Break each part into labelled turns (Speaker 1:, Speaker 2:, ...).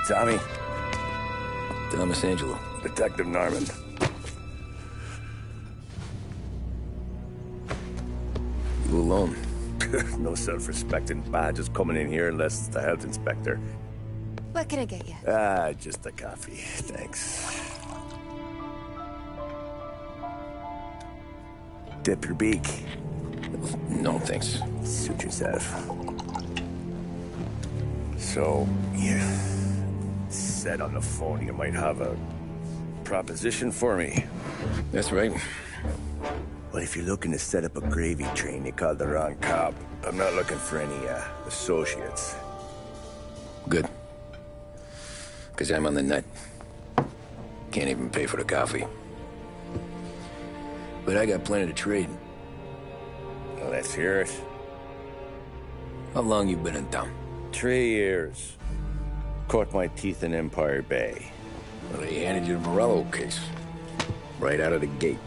Speaker 1: Tommy.
Speaker 2: Thomas Angelo.
Speaker 1: Detective Norman.
Speaker 2: You alone?
Speaker 1: No self-respecting badges coming in here unless it's the health inspector.
Speaker 3: What can I get you?
Speaker 1: Just a coffee. Thanks. Dip your beak.
Speaker 2: No, thanks.
Speaker 1: Suit yourself. So, you said on the phone you might have a proposition for me.
Speaker 2: That's right.
Speaker 1: Well, if you're looking to set up a gravy train, you called the wrong cop. I'm not looking for any, associates.
Speaker 2: Good. Because I'm on the net. Can't even pay for the coffee. But I got plenty to trade.
Speaker 1: Well, let's hear it.
Speaker 2: How long you been in town?
Speaker 1: 3 years. Caught my teeth in Empire Bay.
Speaker 2: Well, they handed you the Morello case. Right out of the gate.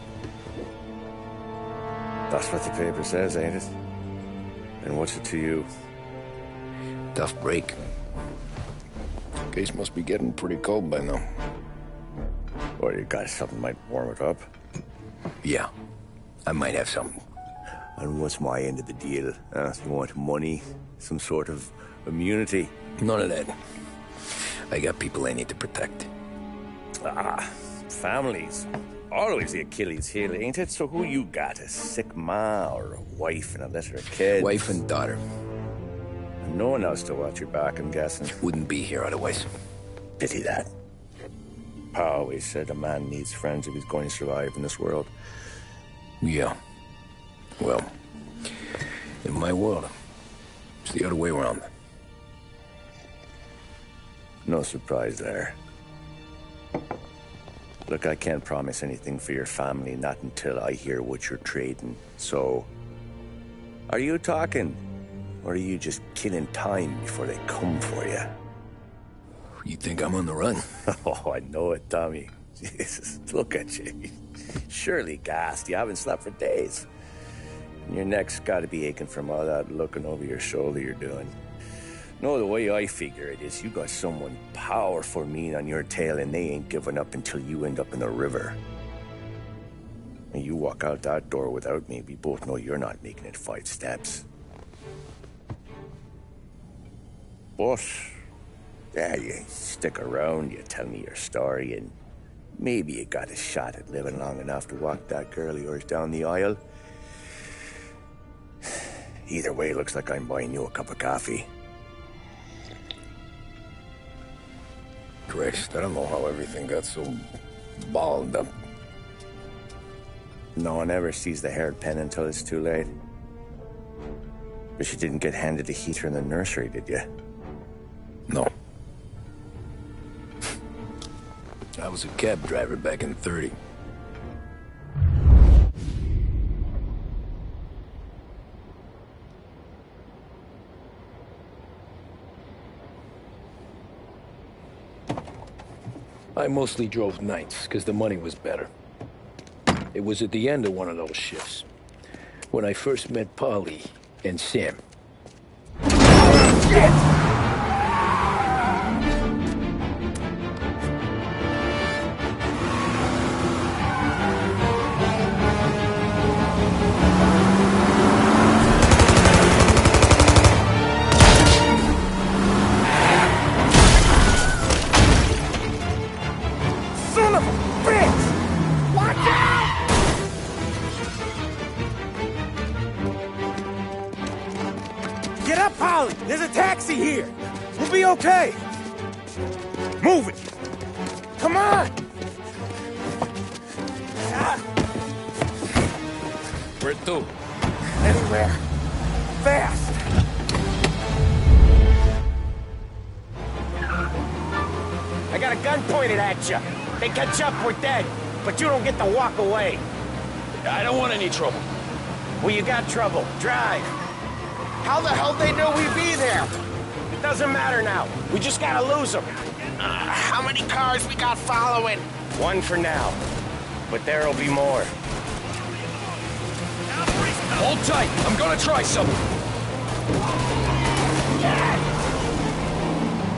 Speaker 1: That's what the paper says, ain't it? And what's it to you?
Speaker 2: Tough break. Case must be getting pretty cold by now.
Speaker 1: Or you got something might warm it up?
Speaker 2: Yeah, I might have something.
Speaker 1: And what's my end of the deal? You want money? Some sort of immunity?
Speaker 2: None of that. I got people I need to protect.
Speaker 1: Families. Always the Achilles heel, ain't it? So who you got? A sick ma or a wife and a litter of kids?
Speaker 2: Wife and daughter.
Speaker 1: And no one else to watch your back, I'm guessing.
Speaker 2: Wouldn't be here otherwise.
Speaker 1: Pity that. Pa always said a man needs friends if he's going to survive in this world.
Speaker 2: Yeah. Well, in my world, it's the other way around.
Speaker 1: No surprise there. Look, I can't promise anything for your family, not until I hear what you're trading. So, are you talking? Or are you just killing time before they come for you?
Speaker 2: You think I'm on the run?
Speaker 1: Oh, I know it, Tommy. Jesus, look at you. Surely gassed. You haven't slept for days. And your neck's got to be aching from all that looking over your shoulder you're doing. No, the way I figure it is you got someone powerful mean on your tail and they ain't giving up until you end up in the river. And you walk out that door without me, we both know you're not making it 5 steps. But, yeah, you stick around, you tell me your story, and maybe you got a shot at living long enough to walk that girl of yours down the aisle. Either way, looks like I'm buying you a cup of coffee.
Speaker 2: Christ, I don't know how everything got so balled up.
Speaker 1: No one ever sees the haired pen until it's too late. But you didn't get handed a heater in the nursery, did you?
Speaker 2: No. I was a cab driver back in '30. I mostly drove nights, because the money was better. It was at the end of one of those shifts, when I first met Polly and Sam. Shit!
Speaker 1: Son of a bitch! Watch out! Get up, Polly! There's a taxi here! We'll be okay! Move it! Come on!
Speaker 2: Where to?
Speaker 1: Anywhere! Fast! I got a gun pointed at you. They catch up, we're dead. But you don't get to walk away.
Speaker 2: I don't want any trouble.
Speaker 1: Well, you got trouble. Drive. How the hell they know we'd be there? It doesn't matter now. We just gotta lose them.
Speaker 4: How many cars we got following?
Speaker 1: One for now. But there'll be more.
Speaker 2: Hold tight. I'm gonna try something.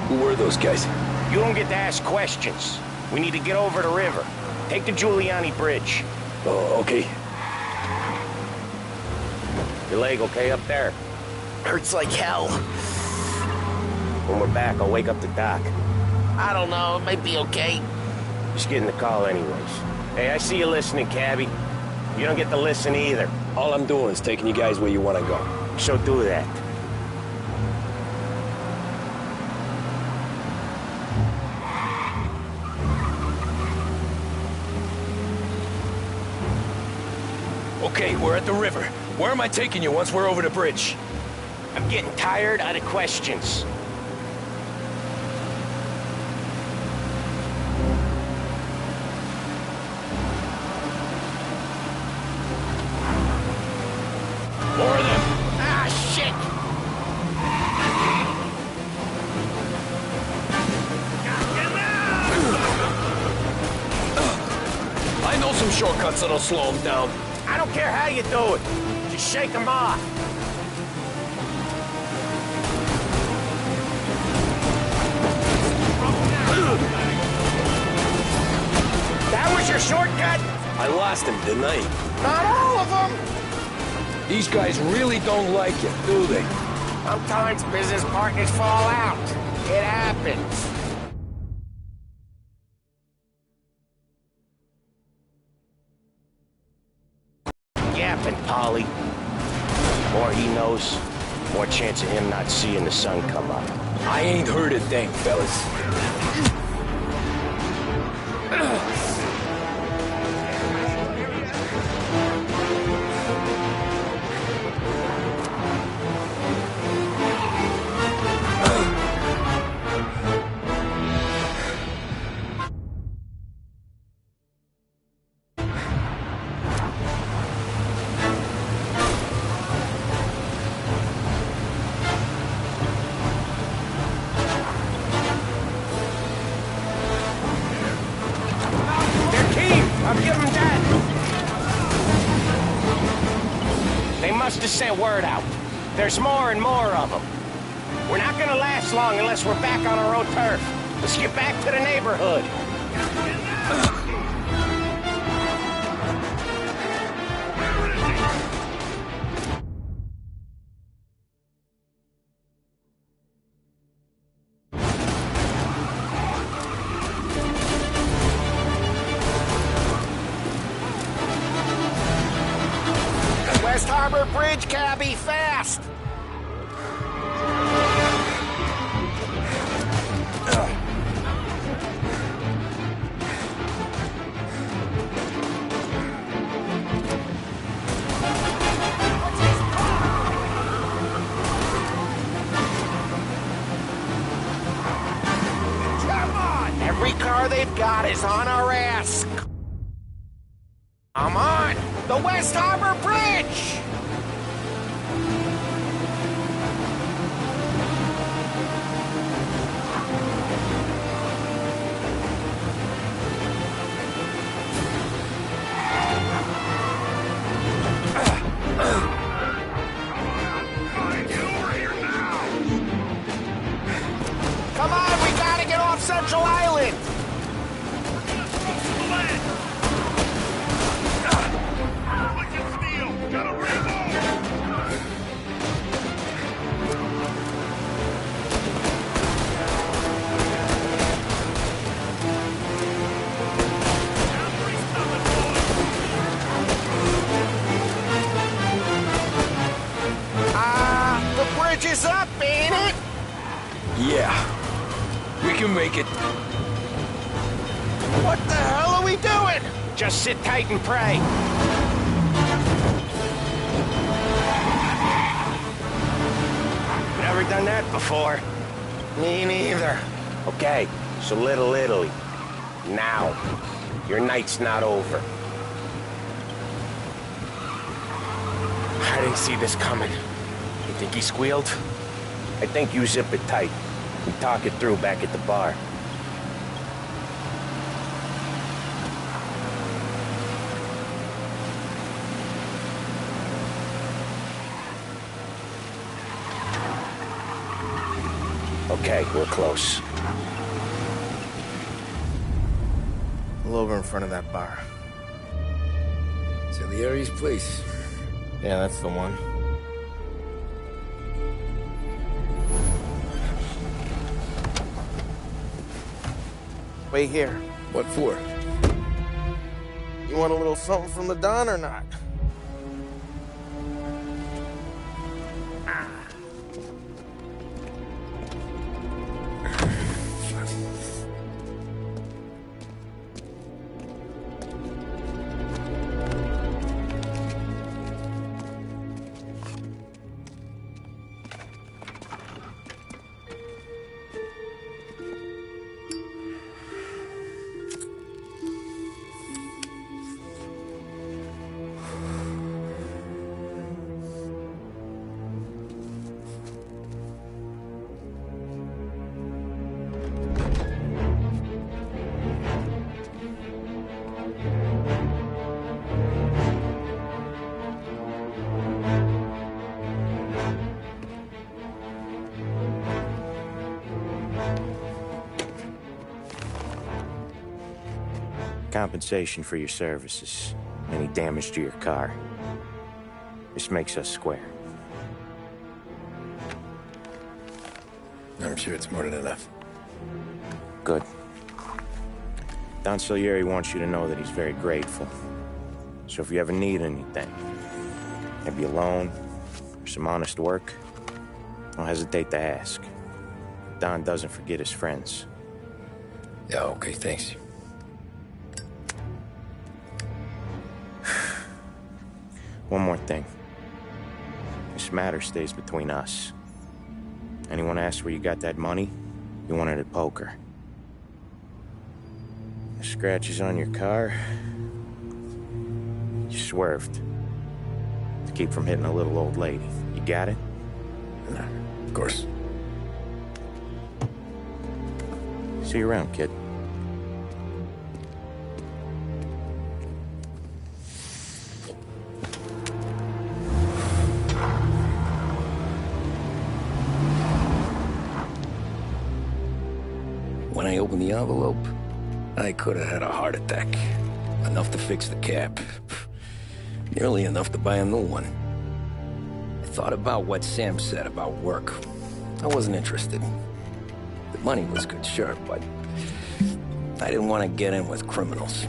Speaker 2: Who were those guys?
Speaker 4: You don't get to ask questions. We need to get over the river. Take the Giuliani Bridge.
Speaker 2: Oh, okay.
Speaker 4: Your leg okay up there?
Speaker 1: Hurts like hell.
Speaker 4: When we're back, I'll wake up the doc.
Speaker 1: I don't know, it might be okay.
Speaker 4: Just getting the call anyways. Hey, I see you listening, cabbie. You don't get to listen either.
Speaker 2: All I'm doing is taking you guys where you want to go.
Speaker 4: So do that.
Speaker 2: Okay, we're at the river. Where am I taking you once we're over the bridge?
Speaker 4: I'm getting tired of the questions.
Speaker 2: More of them.
Speaker 4: Ah, shit!
Speaker 2: I know some shortcuts that'll slow them down.
Speaker 4: I don't care how you do it. Just shake them off. That was your shortcut?
Speaker 2: I lost him, didn't I?
Speaker 4: Not all of them.
Speaker 2: These guys really don't like you, do they?
Speaker 4: Sometimes business partners fall out. It happens. Yapping, Polly. More he knows, more chance of him not seeing the sun come up.
Speaker 2: I ain't heard a thing, fellas.
Speaker 4: I'll give them that. They must have sent word out. There's more and more of them. We're not gonna last long unless we're back on our own turf. Let's get back to the neighborhood. West Harbor Bridge, cabbie, fast! Come on! Every car they've got is on our ass. Come on! The West Harbor Bridge! Come on, we gotta get off Central Island! The bridge is up, ain't it?
Speaker 2: Yeah. We can make it.
Speaker 4: What the hell are we doing? Just sit tight and pray. Never done that before. Me neither. Okay, so Little Italy. Now. Your night's not over. I didn't see this coming. You think he squealed? I think you zip it tight. We talk it through back at the bar. Okay, we're close.
Speaker 5: Pull over in front of that bar.
Speaker 2: Salieri's place.
Speaker 5: Yeah, that's the one. Wait here.
Speaker 2: What for?
Speaker 5: You want a little something from the Don or not?
Speaker 1: Compensation for your services. Any damage to your car. This makes us square.
Speaker 2: I'm sure it's more than enough.
Speaker 1: Good. Don Salieri wants you to know that he's very grateful. So if you ever need anything, maybe a loan or some honest work, don't hesitate to ask. Don doesn't forget his friends.
Speaker 2: Yeah, okay, thanks.
Speaker 1: One more thing. This matter stays between us. Anyone asks where you got that money, you won it at poker. The scratches on your car, you swerved. To keep from hitting a little old lady. You got it?
Speaker 2: Nah, of course.
Speaker 1: See you around, kid.
Speaker 2: When I opened the envelope, I could have had a heart attack. Enough to fix the cab. Nearly enough to buy a new one. I thought about what Sam said about work. I wasn't interested. The money was good, sure, but I didn't want to get in with criminals.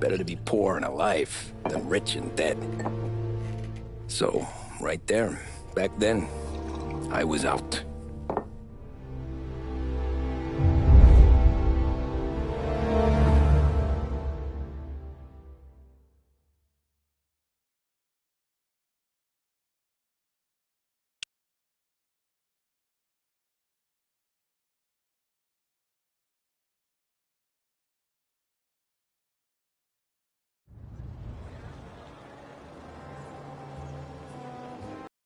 Speaker 2: Better to be poor and alive than rich and dead. So, right there, back then, I was out.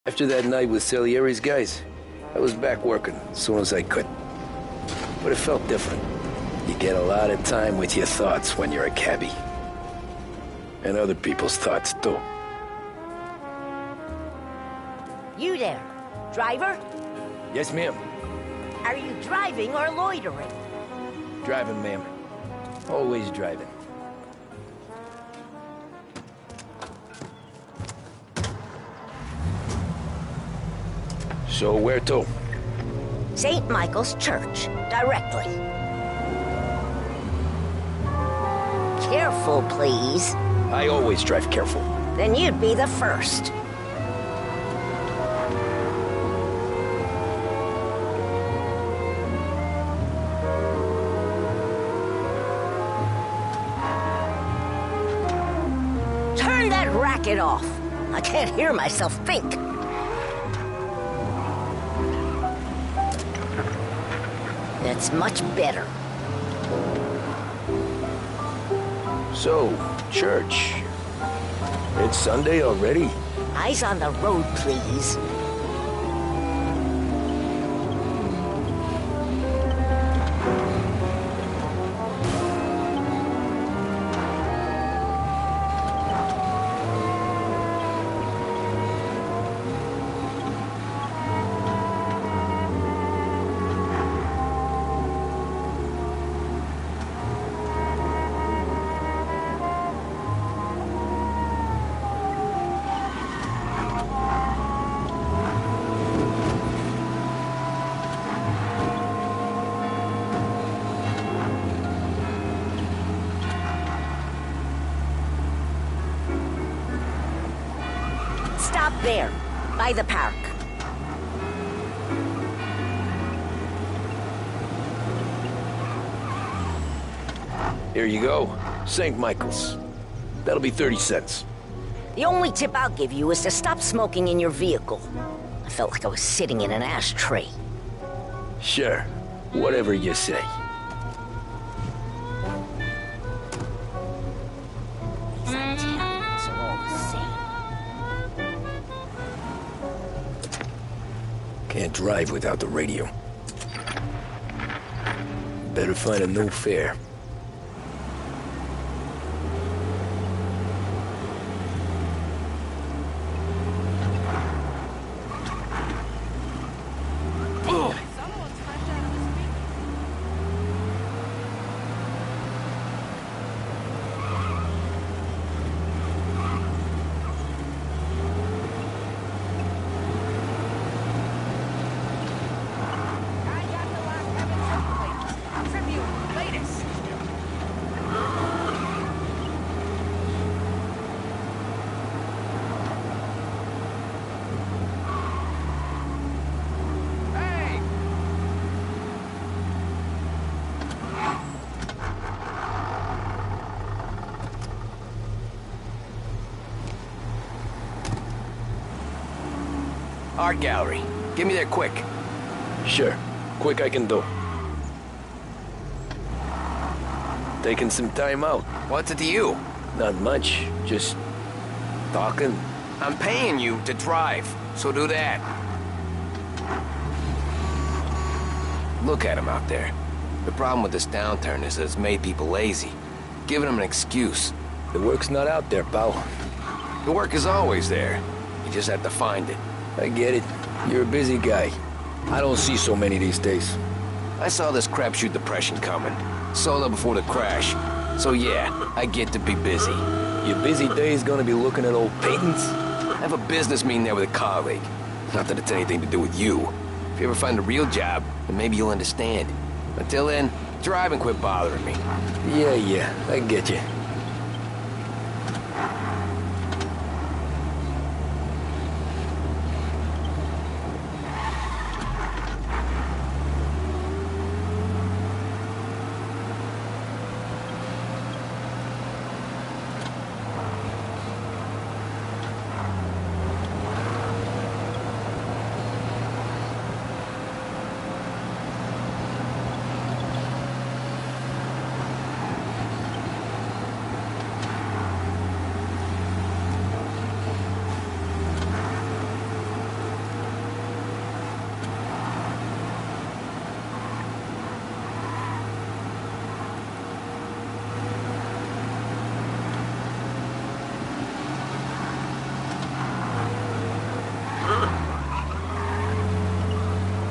Speaker 2: After that night with Salieri's guys, I was back working as soon as I could. But it felt different. You get a lot of time with your thoughts when you're a cabbie. And other people's thoughts, too.
Speaker 6: You there, driver?
Speaker 2: Yes, ma'am.
Speaker 6: Are you driving or loitering?
Speaker 2: Driving, ma'am. Always driving. So where to?
Speaker 6: St. Michael's Church, directly. Careful, please.
Speaker 2: I always drive careful.
Speaker 6: Then you'd be the first. Turn that racket off. I can't hear myself think. That's much better.
Speaker 2: So, church. It's Sunday already?
Speaker 6: Eyes on the road, please. There, by the park.
Speaker 2: Here you go. St. Michael's. That'll be 30 cents.
Speaker 6: The only tip I'll give you is to stop smoking in your vehicle. I felt like I was sitting in an ashtray.
Speaker 2: Sure. Whatever you say.
Speaker 6: These Italians are all the same.
Speaker 2: Can't drive without the radio. Better find a new fare.
Speaker 4: Art gallery. Get me there quick.
Speaker 2: Sure. Quick I can do. Taking some time out.
Speaker 4: What's it to you?
Speaker 2: Not much. Just talking.
Speaker 4: I'm paying you to drive, so do that. Look at him out there. The problem with this downturn is that it's made people lazy, giving them an excuse.
Speaker 2: The work's not out there, pal.
Speaker 4: The work is always there. You just have to find it.
Speaker 2: I get it. You're a busy guy. I don't see so many these days.
Speaker 4: I saw this crapshoot depression coming. Solo before the crash. So yeah, I get to be busy.
Speaker 2: Your busy day's gonna be looking at old paintings?
Speaker 4: I have a business meeting there with a colleague. Not that it's anything to do with you. If you ever find a real job, then maybe you'll understand. Until then, drive and quit bothering me.
Speaker 2: Yeah, I get you.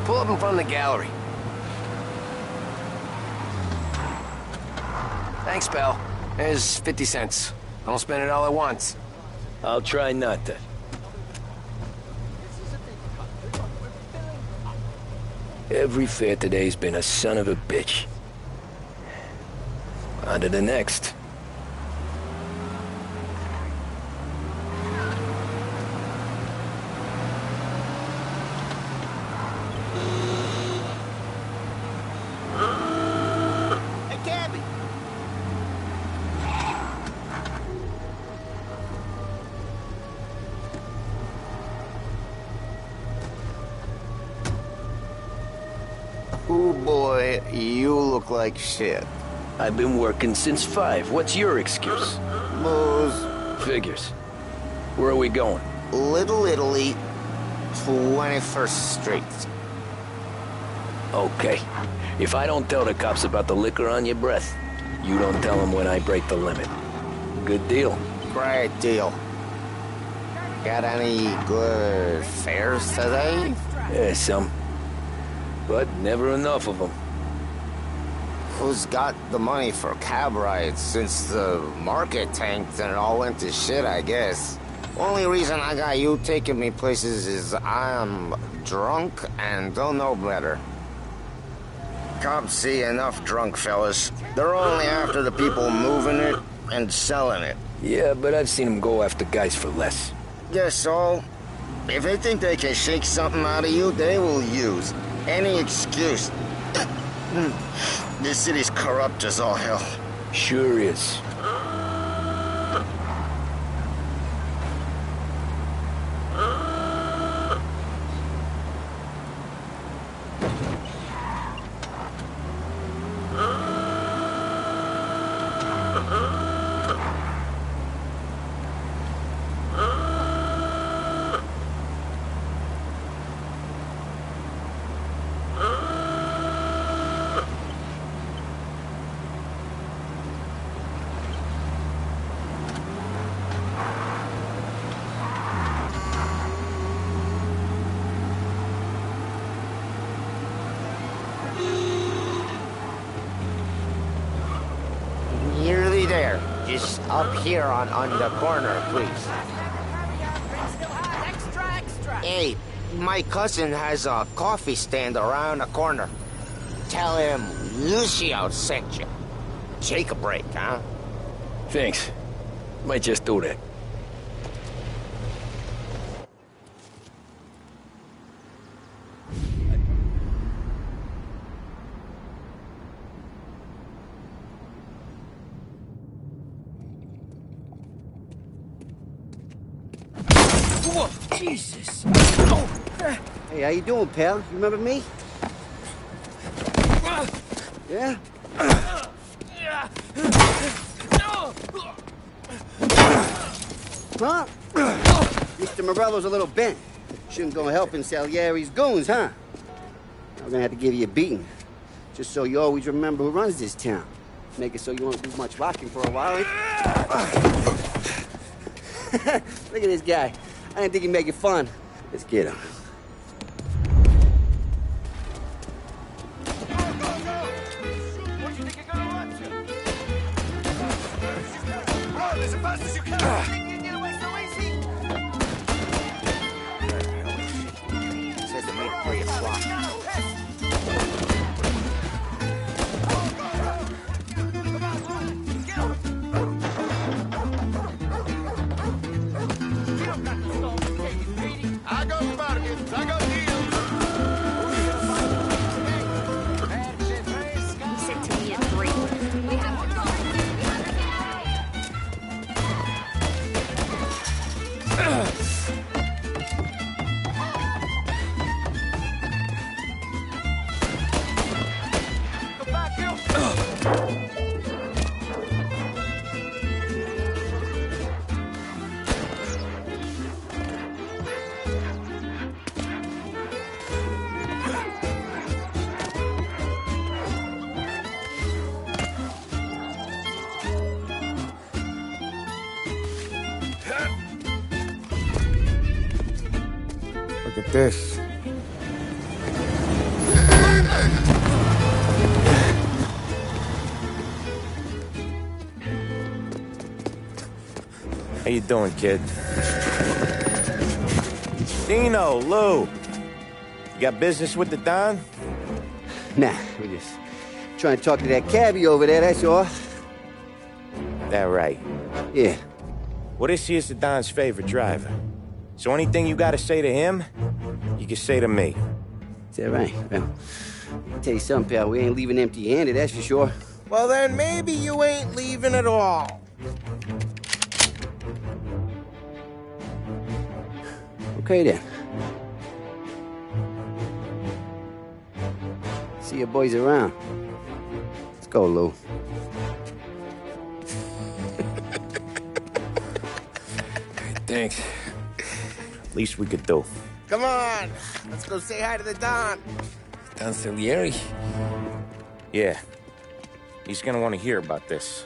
Speaker 4: Pull up in front of the gallery. Thanks, pal. There's 50 cents. I don't spend it all at once.
Speaker 2: I'll try not to. Every fair today's been a son of a bitch. On to the next.
Speaker 5: Ooh, boy, you look like shit.
Speaker 2: I've been working since 5. What's your excuse?
Speaker 5: Booze.
Speaker 2: Figures. Where are we going?
Speaker 5: Little Italy, 21st Street.
Speaker 2: Okay. If I don't tell the cops about the liquor on your breath, you don't tell them when I break the limit. Good deal.
Speaker 5: Great deal. Got any good fares today?
Speaker 2: Yeah, some. But never enough of them.
Speaker 5: Who's got the money for cab rides since the market tanked and it all went to shit, I guess? Only reason I got you taking me places is I'm drunk and don't know better. Cops see enough drunk fellas. They're only after the people moving it and selling it.
Speaker 2: Yeah, but I've seen them go after guys for less.
Speaker 5: Guess so. If they think they can shake something out of you, they will use any excuse. This city's corrupt as all hell.
Speaker 2: Sure is.
Speaker 5: Nearly there. Just up here on the corner, please. Hey, my cousin has a coffee stand around the corner. Tell him Lucio sent you. Take a break, huh?
Speaker 2: Thanks. Might just do that. Whoa, Jesus! Oh.
Speaker 7: Hey, how you doing, pal? You remember me? Yeah? Huh? Mr. Morello's a little bent. Shouldn't go helping Salieri's goons, huh? I'm gonna have to give you a beating. Just so you always remember who runs this town. Make it so you won't do much rocking for a while. Look at this guy. I didn't think he'd make it fun. Let's get him.
Speaker 4: As fast as you can. Get away so easy.
Speaker 5: Says to meet at 3 o'clock.
Speaker 4: I got bargains. I got deals.
Speaker 6: He said to me at 3. We have to go.
Speaker 5: Look at this.
Speaker 1: How you doing, kid? Dino, Lou. You got business with the Don?
Speaker 7: Nah, we're just trying to talk to that cabbie over there, that's all.
Speaker 1: That right.
Speaker 7: Yeah.
Speaker 1: Well, this here's the Don's favorite driver. So anything you gotta say to him, you can say to me.
Speaker 7: Is that right? Well, I'll tell you something, pal. We ain't leaving empty-handed, that's for sure.
Speaker 1: Well, then maybe you ain't leaving at all.
Speaker 7: Okay, then. See your boys around. Let's go, Lou.
Speaker 2: Thanks.
Speaker 1: Least we could do.
Speaker 5: Come on. Let's go say hi to the Don.
Speaker 2: Don Salieri?
Speaker 1: Yeah. He's gonna want to hear about this.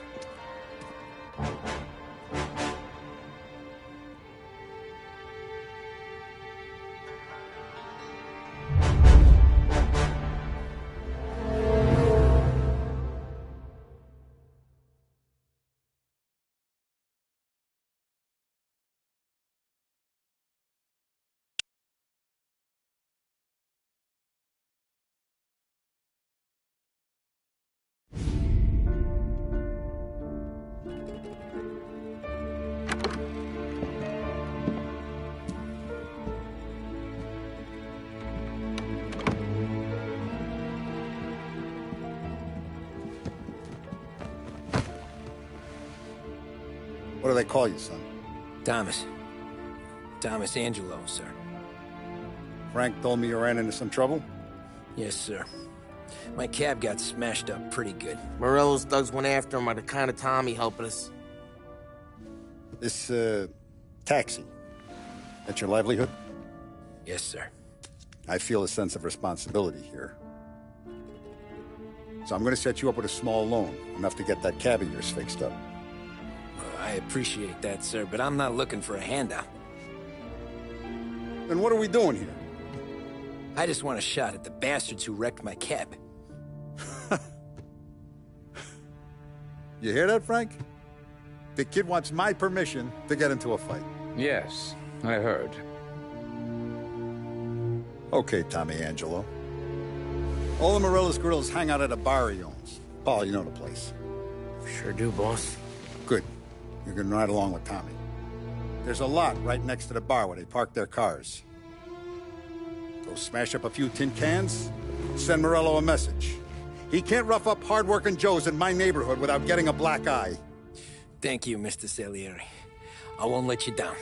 Speaker 8: What do they call you, son?
Speaker 2: Thomas. Thomas Angelo, sir.
Speaker 8: Frank told me you ran into some trouble?
Speaker 2: Yes, sir. My cab got smashed up pretty good.
Speaker 4: Morello's thugs went after him by the kind of Tommy helping us.
Speaker 8: This, taxi. That's your livelihood?
Speaker 2: Yes, sir.
Speaker 8: I feel a sense of responsibility here. So I'm gonna set you up with a small loan, enough to get that cab of yours fixed up.
Speaker 2: I appreciate that, sir, but I'm not looking for a handout.
Speaker 8: Then what are we doing here?
Speaker 2: I just want a shot at the bastards who wrecked my cab.
Speaker 8: You hear that, Frank? The kid wants my permission to get into a fight.
Speaker 9: Yes, I heard.
Speaker 8: Okay, Tommy Angelo. All the Morello's girls hang out at a bar he owns. Paul, you know the place.
Speaker 4: Sure do, boss.
Speaker 8: Good. You're gonna ride along with Tommy. There's a lot right next to the bar where they park their cars. Go smash up a few tin cans, send Morello a message. He can't rough up hard-working Joes in my neighborhood without getting a black eye.
Speaker 2: Thank you, Mr. Salieri. I won't let you down.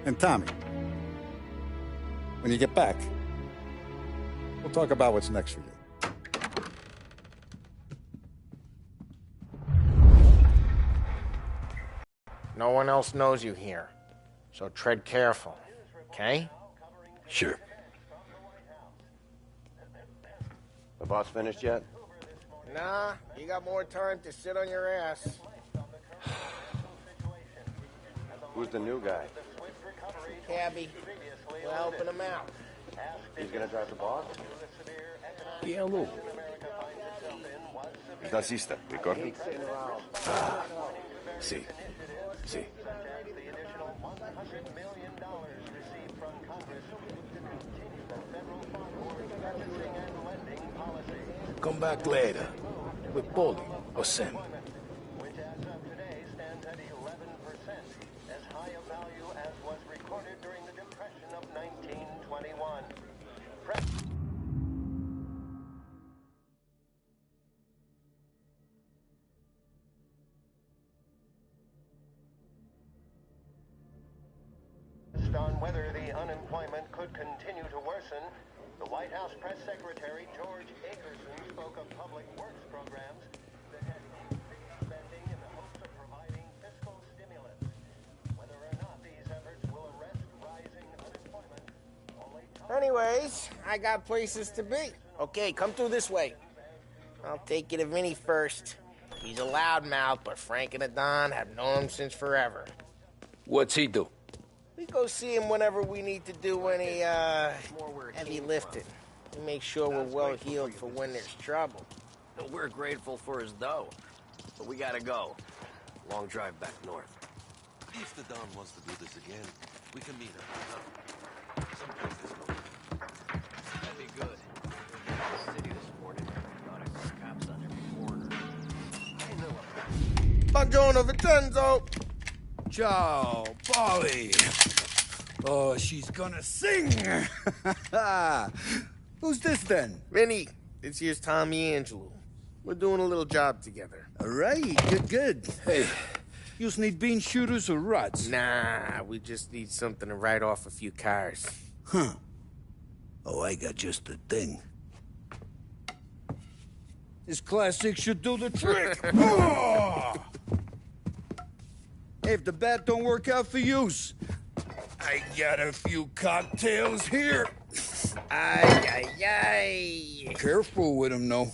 Speaker 8: And Tommy, when you get back, we'll talk about what's next for you.
Speaker 4: No one else knows you here, so tread careful, okay?
Speaker 2: Sure.
Speaker 1: The boss finished yet?
Speaker 4: Nah, you got more time to sit on your ass.
Speaker 1: Who's the new guy?
Speaker 4: Cabby, we're helping him out.
Speaker 1: He's gonna drive the boss?
Speaker 2: Hello.
Speaker 1: Nazista, ricordi? Sí. Sí.
Speaker 9: Come back later with Paulie or Sam.
Speaker 10: Which as of today stands at 11%, as high a value as was recorded during the Depression of 1921. On whether the unemployment could continue to worsen, the White House Press Secretary George Akerson spoke of public works programs that had increased spending in the hopes of providing fiscal stimulus. Whether or not these efforts will arrest rising unemployment,
Speaker 4: Anyways, I got places to be. Okay, come through this way. I'll take you to Vinny first. He's a loudmouth, but Frank and the Don have known him since forever.
Speaker 2: What's he do?
Speaker 4: We go see him whenever we need to do any, heavy lifting. We make sure we're well heeled for when there's trouble.
Speaker 11: We're grateful for his dough, but we gotta go. Long drive back north.
Speaker 12: If the Don wants to do this again, we can meet up. Someplace this morning.
Speaker 11: That'd be good. The city this morning. Thought I saw cops on every corner.
Speaker 4: Buongiorno, Vincenzo!
Speaker 9: Ciao, Polly. Oh, she's gonna sing. Who's this then?
Speaker 4: Vinny, this here's Tommy Angelo. We're doing a little job together.
Speaker 9: All right, good. Hey, you need bean shooters or rods?
Speaker 4: Nah, we just need something to write off a few cars.
Speaker 9: Huh. Oh, I got just the thing. This classic should do the trick. Oh! Hey, if the bat don't work out for yous, I got a few cocktails here.
Speaker 4: Ay.
Speaker 9: Careful with them, though.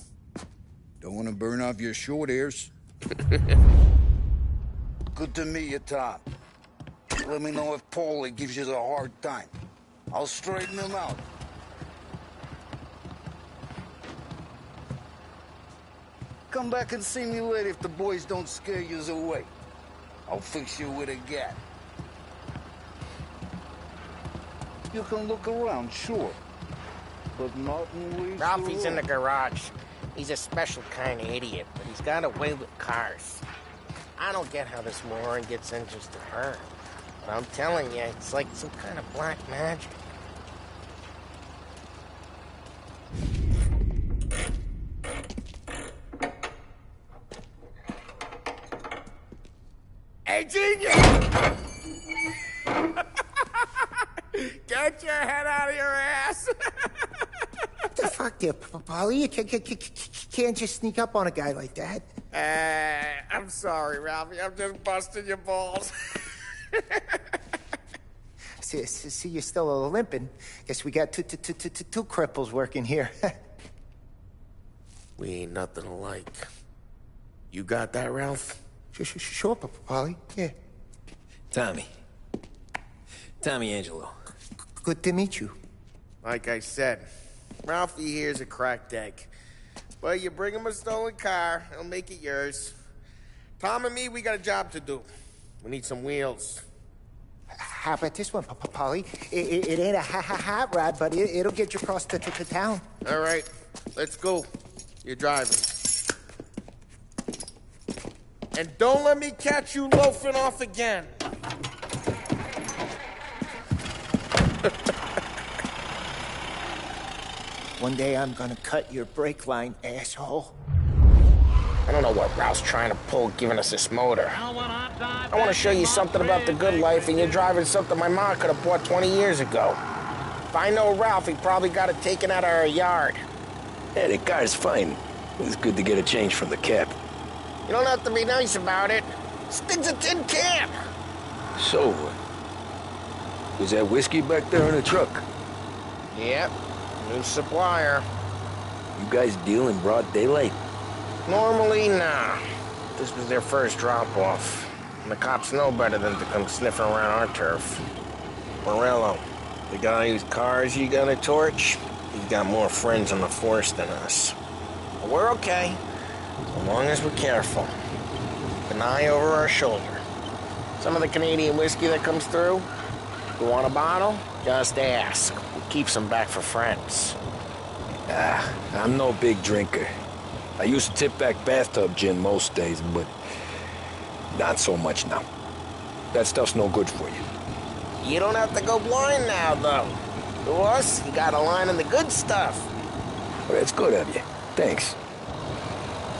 Speaker 9: Don't want to burn off your short hairs. Good to meet you, Tom. Let me know if Paulie gives you a hard time. I'll straighten him out. Come back and see me later if the boys don't scare yous away. I'll fix you with a gat. You can look around, sure. But not in ways
Speaker 4: Ralphie's in the garage. He's a special kind of idiot, but he's got a way with cars. I don't get how this moron gets interested in her. But I'm telling you, it's like some kind of black magic. Hey, genius! Get your head out of your ass!
Speaker 13: What the fuck there, Polly? You can't just sneak up on a guy like that.
Speaker 4: I'm sorry, Ralphie. I'm just busting your balls.
Speaker 13: See, you're still limping. Guess we got two cripples working here.
Speaker 4: We ain't nothing alike. You got that, Ralph?
Speaker 13: Sure, Polly. Yeah.
Speaker 2: Tommy Angelo.
Speaker 13: Good to meet you.
Speaker 4: Like I said, Ralphie here's a cracked egg. But you bring him a stolen car, he'll make it yours. Tom and me, we got a job to do. We need some wheels.
Speaker 13: How about this one, Polly? It ain't a hot rod, but it'll get you across to town.
Speaker 4: All right, let's go. You're driving. And don't let me catch you loafing off again.
Speaker 13: One day I'm gonna cut your brake line, asshole.
Speaker 4: I don't know what Ralph's trying to pull giving us this motor. I want to show you something about the good life, and you're driving something my mom could have bought 20 years ago. If I know Ralph, he probably got it taken out of our yard.
Speaker 2: Yeah, the car's fine. It's good to get a change from the cab.
Speaker 4: You don't have to be nice about it. Stig's a tin can.
Speaker 2: So, was that whiskey back there in the truck?
Speaker 4: Yep, new supplier.
Speaker 2: You guys deal in broad daylight?
Speaker 4: Normally, nah. This was their first drop-off. And the cops know better than to come sniffing around our turf. Morello, the guy whose cars you gonna torch, he's got more friends on the force than us. But we're okay, as long as we're careful. Keep an eye over our shoulder. Some of the Canadian whiskey that comes through, you want a bottle? Just ask. We keep some back for friends.
Speaker 2: I'm no big drinker. I used to tip back bathtub gin most days, but not so much now. That stuff's no good for you.
Speaker 4: You don't have to go blind now, though. To us, you got a line in the good stuff.
Speaker 2: Well, that's good of you. Thanks.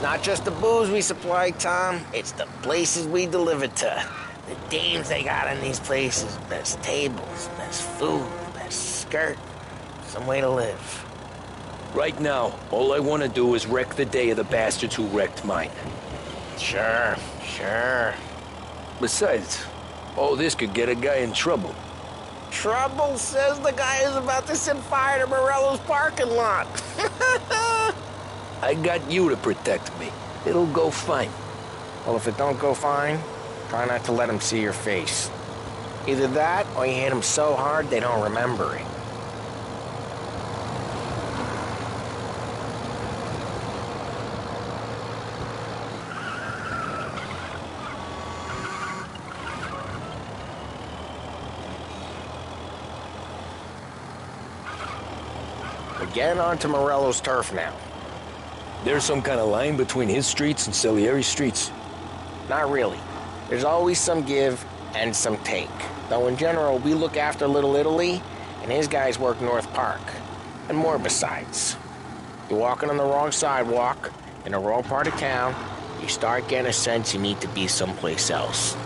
Speaker 4: Not just the booze we supply, Tom. It's the places we deliver to. The dames they got in these places. Best tables, best food, best skirt. Some way to live.
Speaker 2: Right now, all I want to do is wreck the day of the bastards who wrecked mine.
Speaker 4: Sure.
Speaker 2: Besides, all this could get a guy in trouble.
Speaker 4: Trouble says the guy is about to set fire to Morello's parking lot.
Speaker 2: I got you to protect me. It'll go fine.
Speaker 4: Well, if it don't go fine, try not to let them see your face. Either that, or you hit them so hard they don't remember it. Again onto Morello's turf now.
Speaker 2: There's some kind of line between his streets and Salieri's streets?
Speaker 4: Not really. There's always some give and some take. Though in general, we look after Little Italy, and his guys work North Park. And more besides. You're walking on the wrong sidewalk, in the wrong part of town, you start getting a sense you need to be someplace else.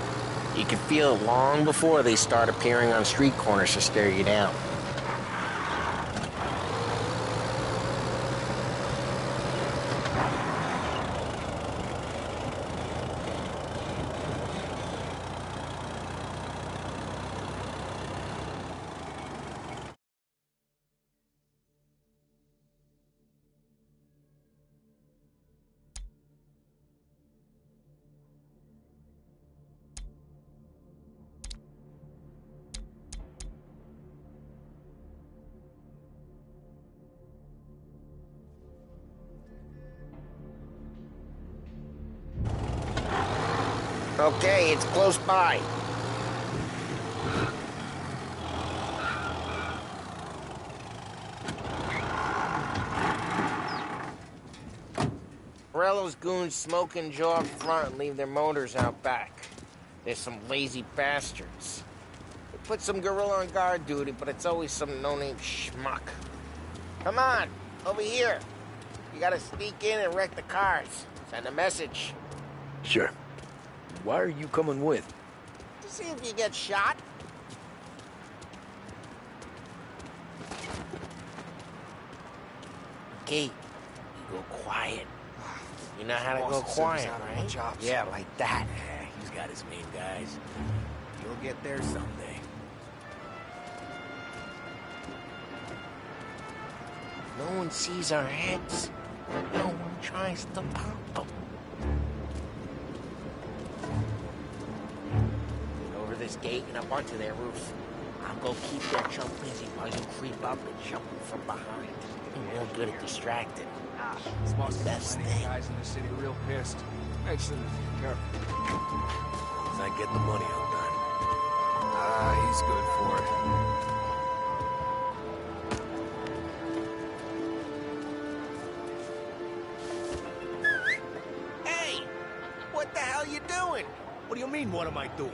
Speaker 4: You can feel it long before they start appearing on street corners to stare you down. Okay, it's close by. Morello's goons smoke and jog front and leave their motors out back. They're some lazy bastards. They put some gorilla on guard duty, but it's always some no-name schmuck. Come on, over here. You gotta sneak in and wreck the cars. Send a message.
Speaker 2: Sure. Why are you coming with?
Speaker 4: See if you get shot. Okay, you go quiet. You know how to go quiet, right? Yeah, like that.
Speaker 11: Yeah, he's got his main guys. You'll get there someday.
Speaker 4: No one sees our heads. No one tries to pop them. Get over this gate and up onto their roof. I'll go keep their chump busy while you creep up and jump from behind. You're real good at distracting. Best thing.
Speaker 14: Guys in the city real pissed. Makes them careful.
Speaker 11: As I get the money, I'm done.
Speaker 14: He's good for it.
Speaker 4: Hey! What the hell you doing?
Speaker 11: What do you mean, what am I doing?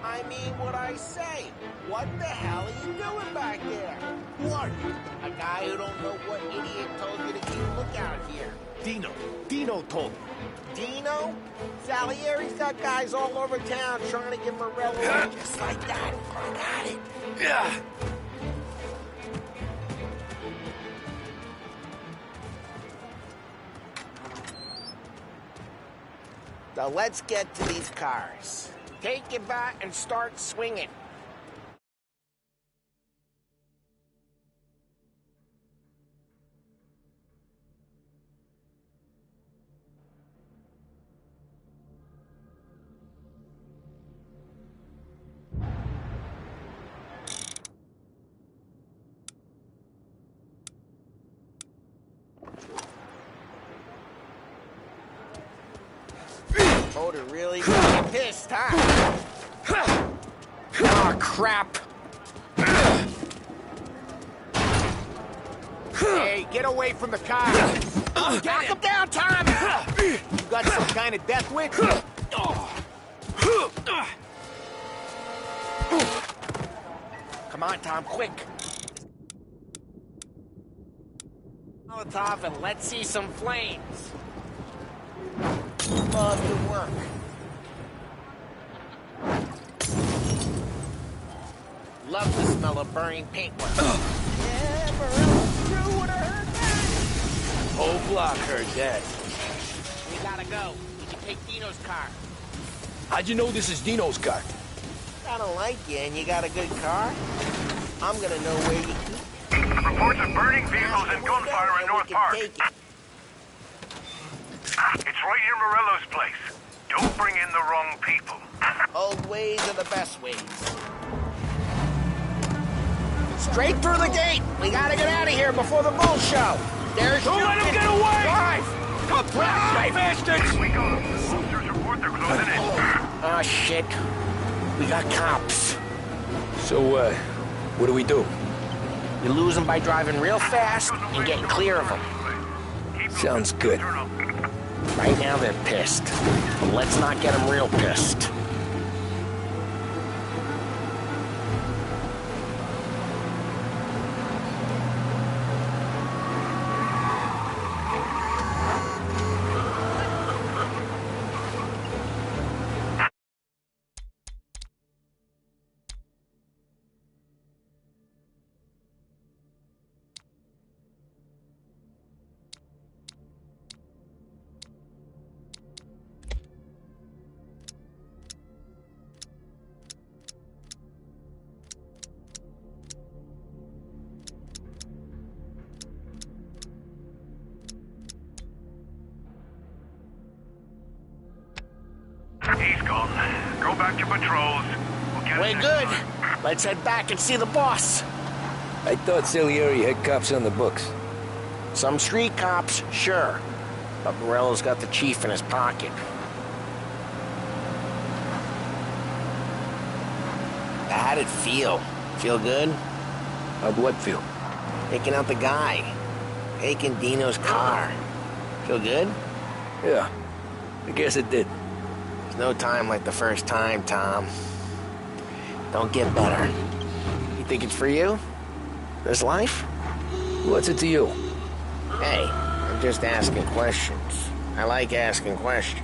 Speaker 4: I mean what I say. What the hell are you doing back there?
Speaker 11: Who are you?
Speaker 4: A guy who don't know what idiot told you to keep a lookout here.
Speaker 11: Dino told me.
Speaker 4: Dino? Salieri's got guys all over town trying to get Morello just like that. I got it.
Speaker 11: Yeah.
Speaker 4: Now let's get to these cars. Take your bat and start swinging. Motor really got you pissed, huh? Oh, crap. Hey, get away from the car. Knock him down, Tom! You got some kind of death wish? Come on, Tom, quick. Molotov and let's see some flames. Love your work. Love the smell of burning paintwork. Yeah, Morello's crew would have heard that.
Speaker 11: Whole block heard that.
Speaker 4: We gotta go. We can take Dino's car.
Speaker 11: How'd you know this is Dino's car?
Speaker 4: I don't like you and you got a good car. I'm gonna know where you keep.
Speaker 10: Reports of burning vehicles and gunfire in North Park. It's right near Morello's place. Don't bring in the wrong people.
Speaker 4: Old ways are the best ways. Straight through the gate. We gotta get out of here before the bull show. There's
Speaker 11: Don't let him get away!
Speaker 4: Drive!
Speaker 11: Come drive, bastards!
Speaker 10: Here we go. Officers report they're closing in.
Speaker 4: Oh, shit. We got cops.
Speaker 11: So, what do we do?
Speaker 4: You lose them by driving real fast and getting clear of them.
Speaker 11: Sounds good.
Speaker 4: Right now they're pissed. But let's not get them real pissed.
Speaker 10: He's gone. Go back to patrols. We'll get
Speaker 4: Way good. Let's head back and see the boss.
Speaker 2: I thought Salieri had cops on the books.
Speaker 4: Some street cops, sure. But Morello's got the chief in his pocket. How'd it feel? Feel good?
Speaker 2: How'd what feel?
Speaker 4: Taking out the guy. Taking Dino's car. Feel good?
Speaker 2: Yeah, I guess it did.
Speaker 4: There's no time like the first time, Tom. Don't get better. You think it's for you? This life?
Speaker 2: What's it to you?
Speaker 4: Hey, I'm just asking questions. I like asking questions.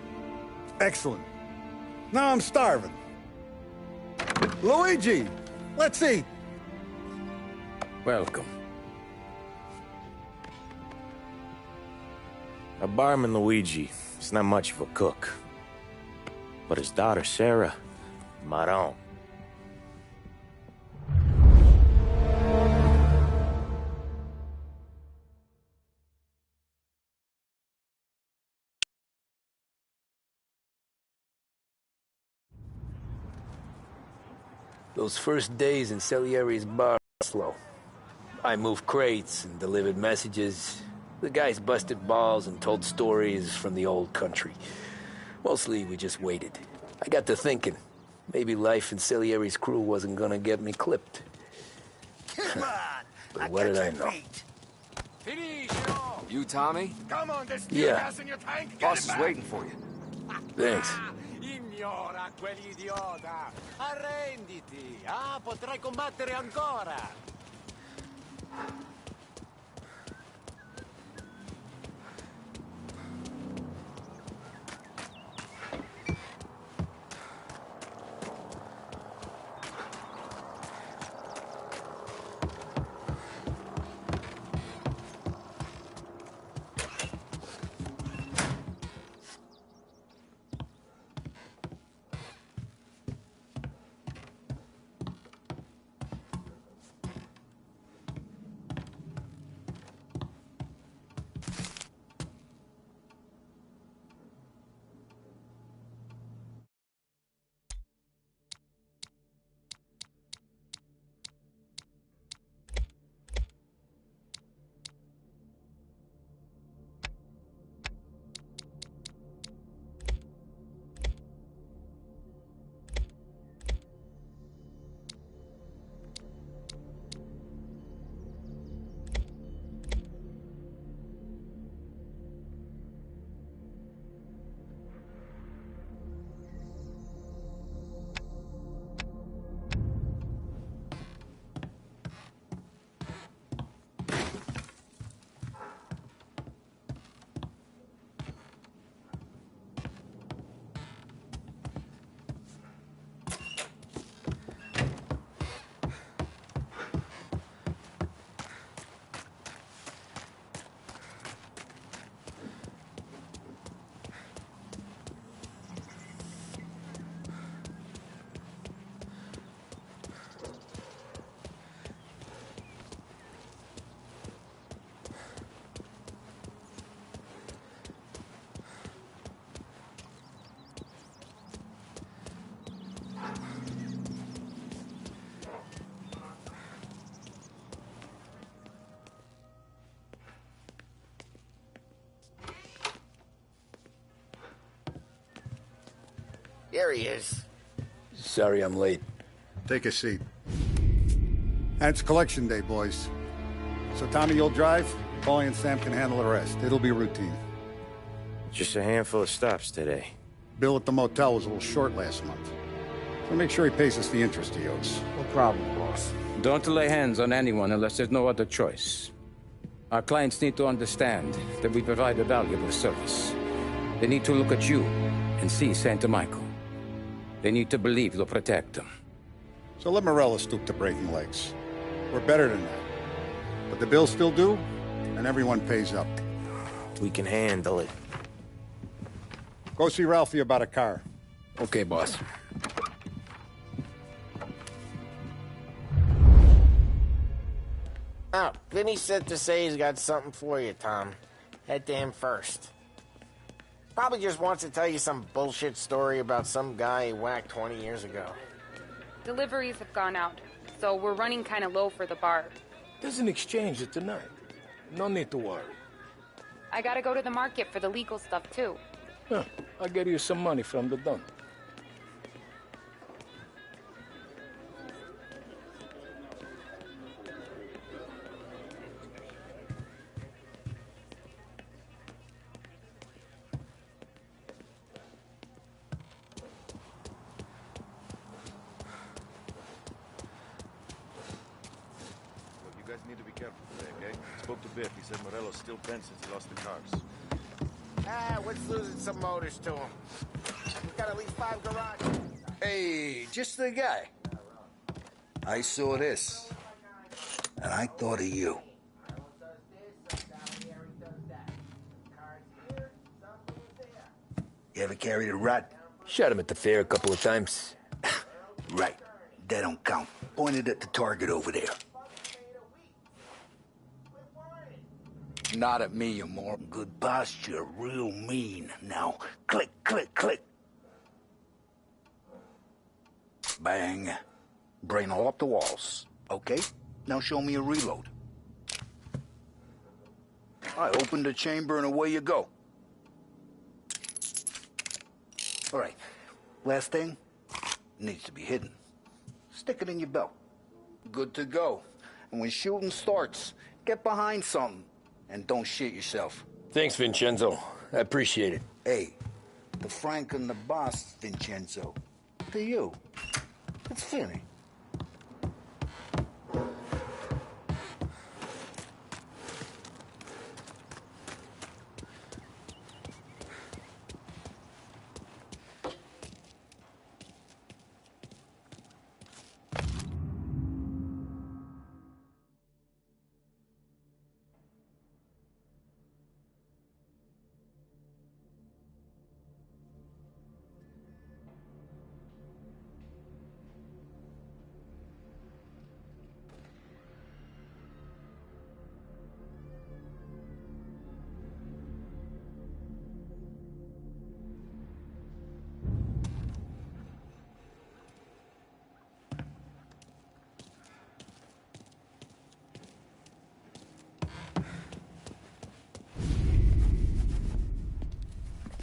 Speaker 8: Excellent. Now I'm starving. Luigi, let's eat.
Speaker 1: Welcome. A barman Luigi is not much of a cook. But his daughter Sarah, Maron.
Speaker 2: Those first days in Salieri's bar were slow. I moved crates and delivered messages. The guys busted balls and told stories from the old country. Mostly, we just waited. I got to thinking, maybe life in Salieri's crew wasn't gonna get me clipped.
Speaker 9: Come on!
Speaker 2: But what did I know?
Speaker 14: You, Tommy?
Speaker 9: Come on, there's
Speaker 2: Yeah.
Speaker 9: gas in your tank.
Speaker 14: Boss is waiting for you.
Speaker 2: Thanks.
Speaker 15: Ignora quell'idiota! Arrenditi! Ah, potrai combattere ancora!
Speaker 4: There he is.
Speaker 2: Sorry I'm late.
Speaker 8: Take a seat. And it's collection day, boys. So Tommy, you'll drive. Paulie and Sam can handle the rest. It'll be routine.
Speaker 1: Just a handful of stops today.
Speaker 8: Bill at the motel was a little short last month. So make sure he pays us the interest he owes.
Speaker 7: No problem, boss.
Speaker 16: Don't lay hands on anyone unless there's no other choice. Our clients need to understand that we provide a valuable service. They need to look at you and see Santa Michael. They need to believe you'll protect them.
Speaker 8: So let Morella stoop to breaking legs. We're better than that. But the bill's still due, and everyone pays up.
Speaker 1: We can handle it.
Speaker 8: Go see Ralphie about a car.
Speaker 2: Okay, boss.
Speaker 4: Oh, Vinny said to say he's got something for you, Tom. Head to him first. Probably just wants to tell you some bullshit story about some guy he whacked 20 years ago.
Speaker 17: Deliveries have gone out, so we're running kind of low for the bar.
Speaker 2: There's an exchange tonight. No need to worry.
Speaker 17: I gotta go to the market for the legal stuff, too.
Speaker 2: Huh. I'll get you some money from the dump.
Speaker 18: You guys need to be careful today, okay? Spoke to Biff. He said Morello's still bent since he lost the cars.
Speaker 4: What's losing some motors to him?
Speaker 13: We got at least 5 garages.
Speaker 9: Hey, just the guy. I saw this, and I thought of you. You ever carried a rat?
Speaker 2: Shot him at the fair a couple of times.
Speaker 9: Right. That don't count. Pointed at the target over there. Not at me, you more. Good posture, real mean. Now, click, click, click. Bang. Brain all up the walls. Okay? Now show me a reload. I open the chamber and away you go. All right. Last thing. Needs to be hidden. Stick it in your belt. Good to go. And when shooting starts, get behind something. And don't shit yourself.
Speaker 2: Thanks, Vincenzo. I appreciate it.
Speaker 9: Hey, the Frank and the boss, Vincenzo. To you. It's funny.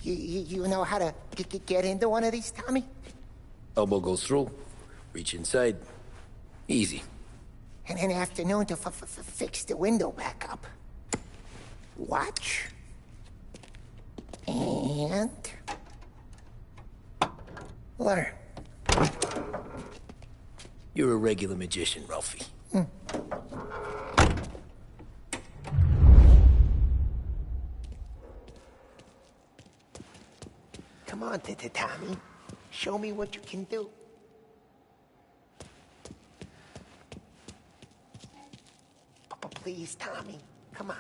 Speaker 13: You know how to get into one of these, Tommy?
Speaker 2: Elbow goes through. Reach inside. Easy.
Speaker 13: And an afternoon to fix the window back up. Watch. And... learn.
Speaker 2: You're a regular magician, Ralphie.
Speaker 13: Come on, Tommy. Show me what you can do. Please, Tommy. Come on.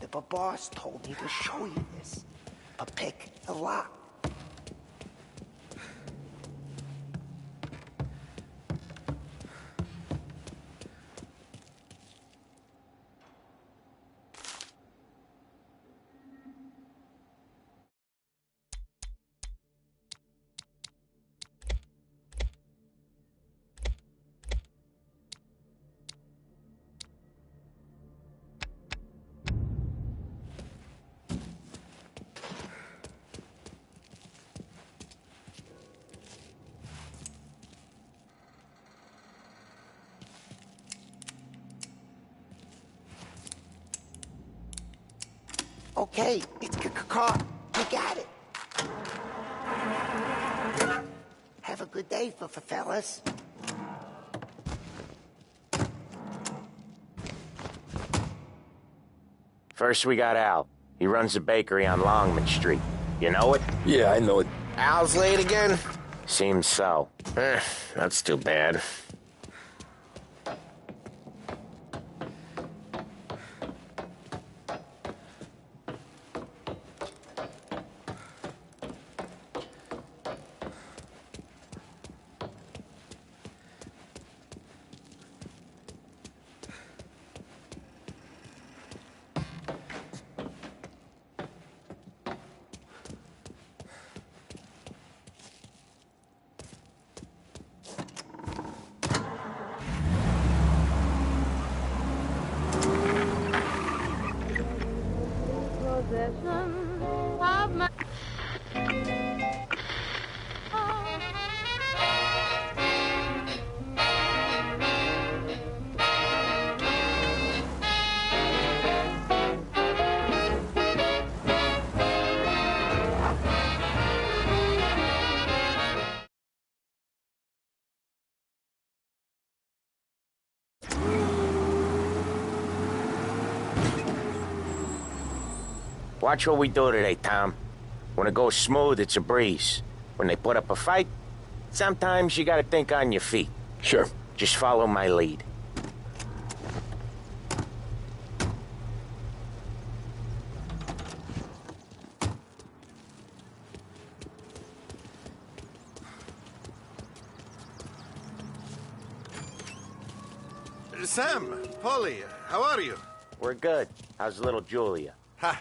Speaker 13: The boss told me to show you this. A pick, a lock. Okay, it's caught. You got it. Have a good day, fellas.
Speaker 4: First, we got Al. He runs a bakery on Longman Street. You know it?
Speaker 2: Yeah, I know it.
Speaker 4: Al's late again? Seems so. That's too bad. Watch what we do today, Tom. When it goes smooth, it's a breeze. When they put up a fight, sometimes you gotta think on your feet.
Speaker 2: Sure.
Speaker 4: Just follow my lead.
Speaker 18: Sam, Polly, how are you?
Speaker 4: We're good. How's little Julia?
Speaker 18: Ha!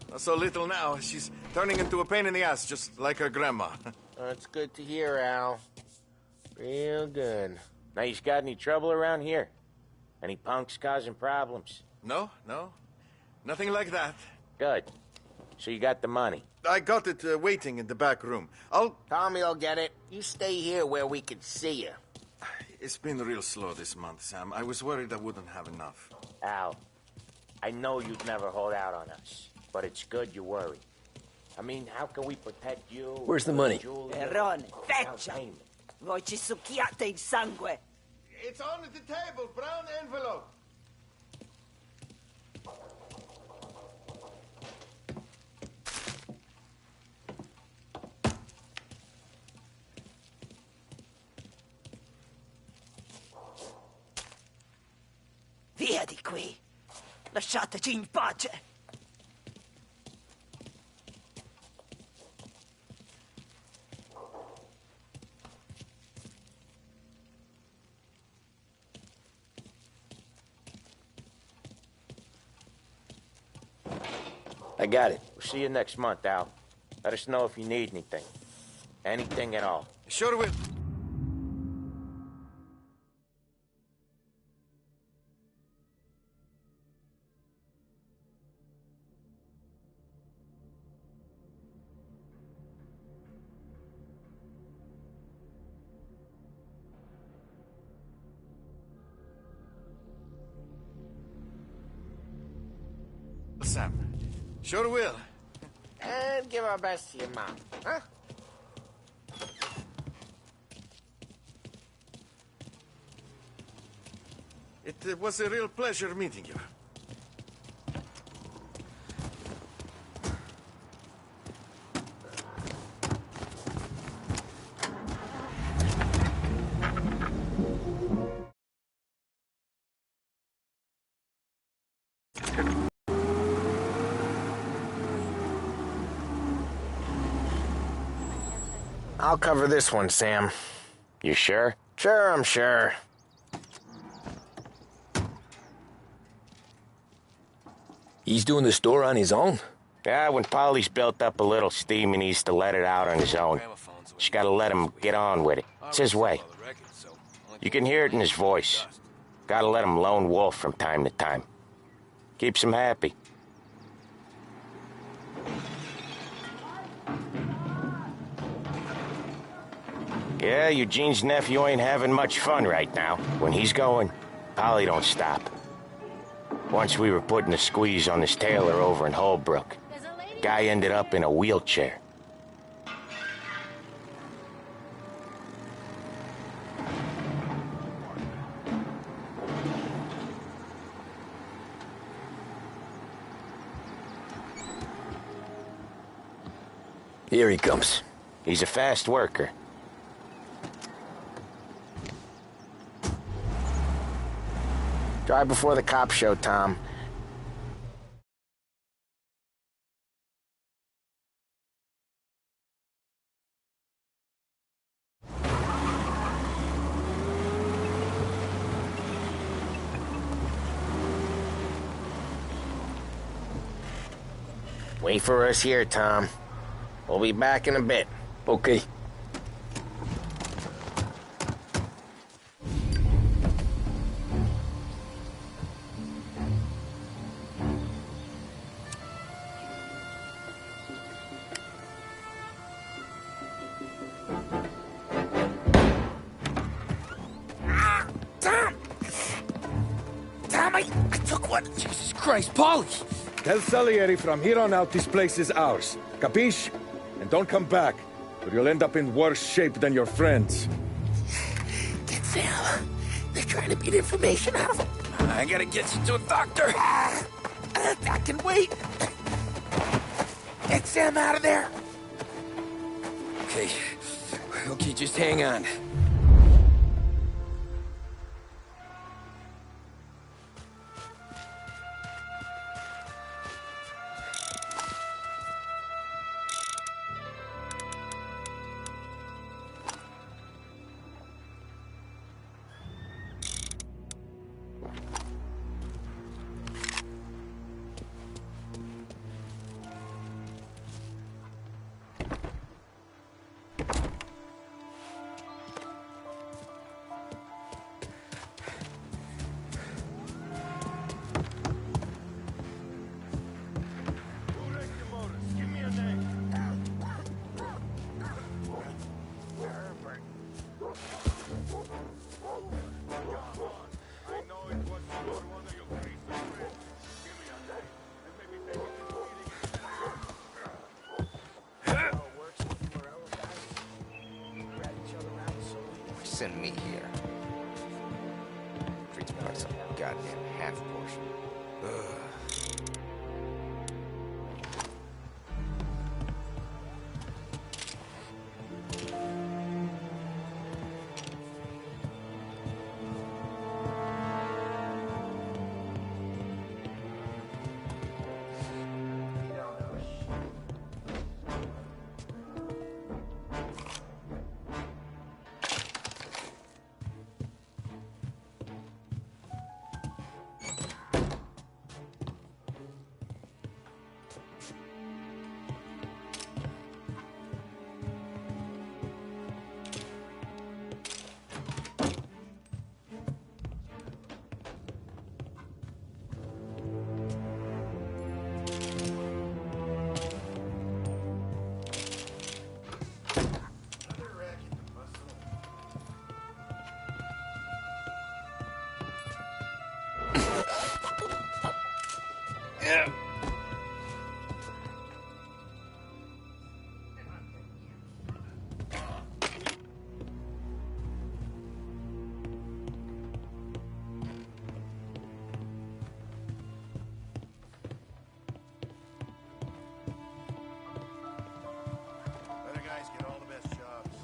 Speaker 18: Not so little now. She's turning into a pain in the ass, just like her grandma.
Speaker 4: That's good to hear, Al. Real good. Now, you got any trouble around here? Any punks causing problems?
Speaker 18: No. Nothing like that.
Speaker 4: Good. So you got the money?
Speaker 18: I got it waiting in the back room.
Speaker 4: Tommy will get it. You stay here where we can see you.
Speaker 18: It's been real slow this month, Sam. I was worried I wouldn't have enough.
Speaker 4: Al, I know you'd never hold out on us, but it's good you worry. I mean, how can we protect you?
Speaker 2: Where's the money?
Speaker 19: Errone, feccia! Voi ci succhiate il sangue!
Speaker 18: It's on the table, brown envelope.
Speaker 19: Via di qui! Lasciateci in pace!
Speaker 2: I got it.
Speaker 4: We'll see you next month, Al. Let us know if you need anything. Anything at all.
Speaker 18: Sure will. Sam. Sure will.
Speaker 4: And give our best to your mom, huh?
Speaker 18: It was a real pleasure meeting you.
Speaker 4: I'll cover this one, Sam. You sure? Sure, I'm sure.
Speaker 2: He's doing the store on his own?
Speaker 4: Yeah, when Polly's built up a little steam, he needs to let it out on his own. Just gotta let him get on with it. It's his way. You can hear it in his voice. Gotta let him lone wolf from time to time. Keeps him happy. Yeah, Eugene's nephew ain't having much fun right now. When he's going, Polly don't stop. Once we were putting a squeeze on this tailor over in Holbrook. Guy ended up in a wheelchair.
Speaker 2: Here he comes.
Speaker 4: He's a fast worker. Drive before the cops show, Tom. Wait for us here, Tom. We'll be back in a bit.
Speaker 2: Okay.
Speaker 19: I took one.
Speaker 16: Jesus Christ, Polly! Tell Salieri from here on out this place is ours. Capiche? And don't come back, or you'll end up in worse shape than your friends.
Speaker 19: Get Sam. They're trying to beat information out of him.
Speaker 2: I gotta get you to a doctor.
Speaker 19: I can wait. Get Sam out of there!
Speaker 2: Okay. Okay, just hang on.
Speaker 5: Send me here. Treats me like some goddamn half portion. Ugh.
Speaker 18: Other guys get all the best jobs.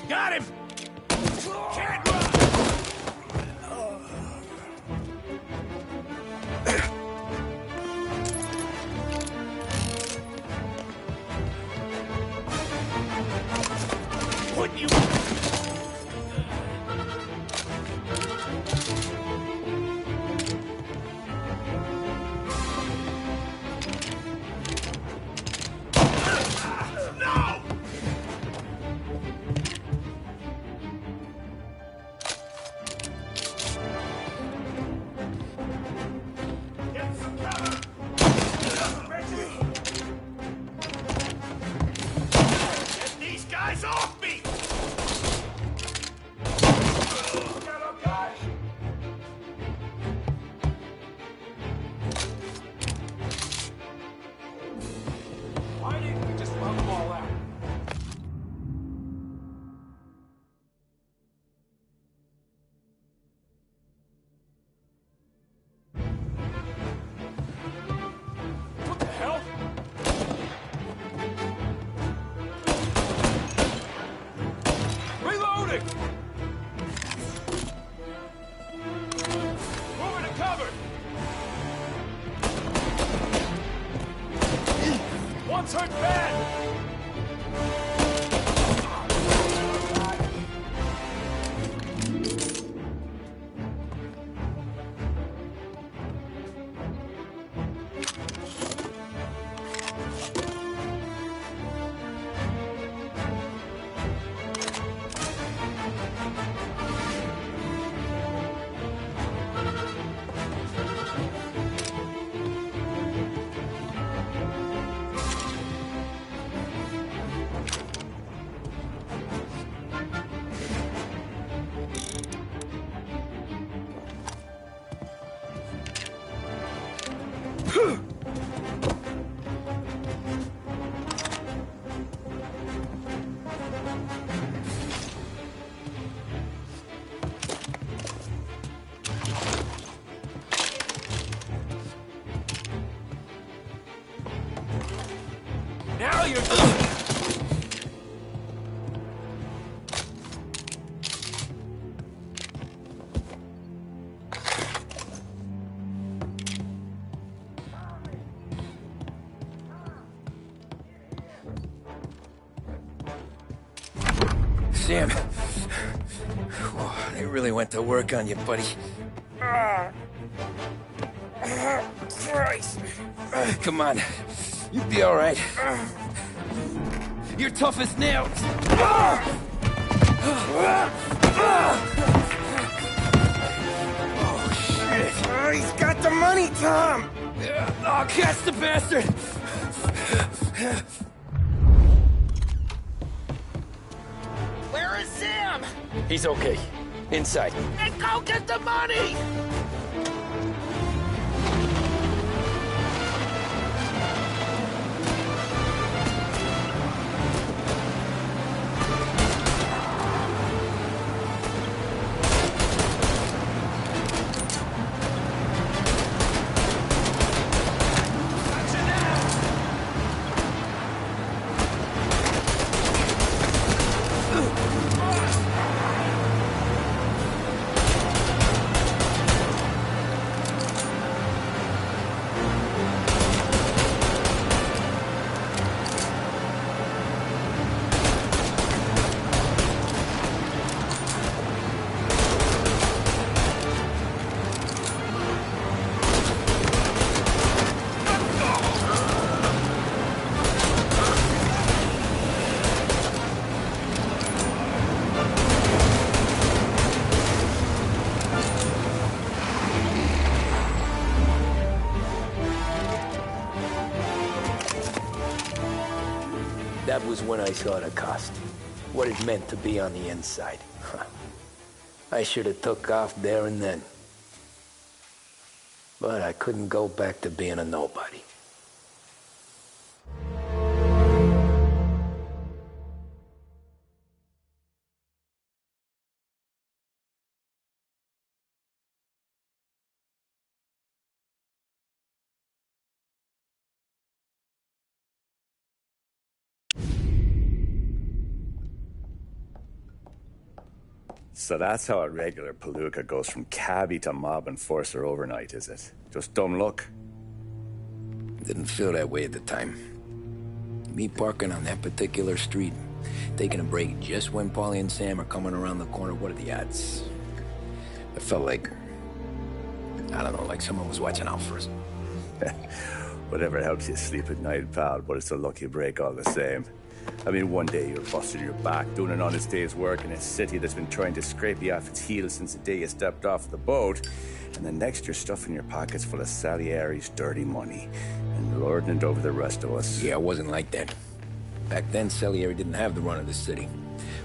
Speaker 15: Got him! Can't run! Wouldn't you? No! Get some cover! Get these guys off me! Why didn't we just run them all out? What the hell? Reloading! Moving to cover! One's hurt bad! Now you're done.
Speaker 2: Sam. They really went to work on you, buddy.
Speaker 15: Christ.
Speaker 2: Come on. You'll be all right. You're tough as nails. Oh, shit.
Speaker 15: Oh, he's got the money, Tom.
Speaker 2: Oh, catch the bastard.
Speaker 4: Where is Sam?
Speaker 2: He's okay. Inside.
Speaker 4: And go get the money!
Speaker 2: That was when I saw the cost. What it meant to be on the inside. I should have took off there and then. But I couldn't go back to being a nobody.
Speaker 1: So that's how a regular palooka goes from cabbie to mob enforcer overnight, is it? Just dumb luck?
Speaker 2: Didn't feel that way at the time. Me parking on that particular street, taking a break just when Paulie and Sam are coming around the corner, what are the odds? I felt like, I don't know, like someone was watching out for us.
Speaker 1: Whatever helps you sleep at night, pal, but it's a lucky break all the same. I mean, one day you're busting your back, doing an honest day's work in a city that's been trying to scrape you off its heels since the day you stepped off the boat, and the next you're stuffing your pockets full of Salieri's dirty money and lording it over the rest of us.
Speaker 2: Yeah, it wasn't like that. Back then, Salieri didn't have the run of the city.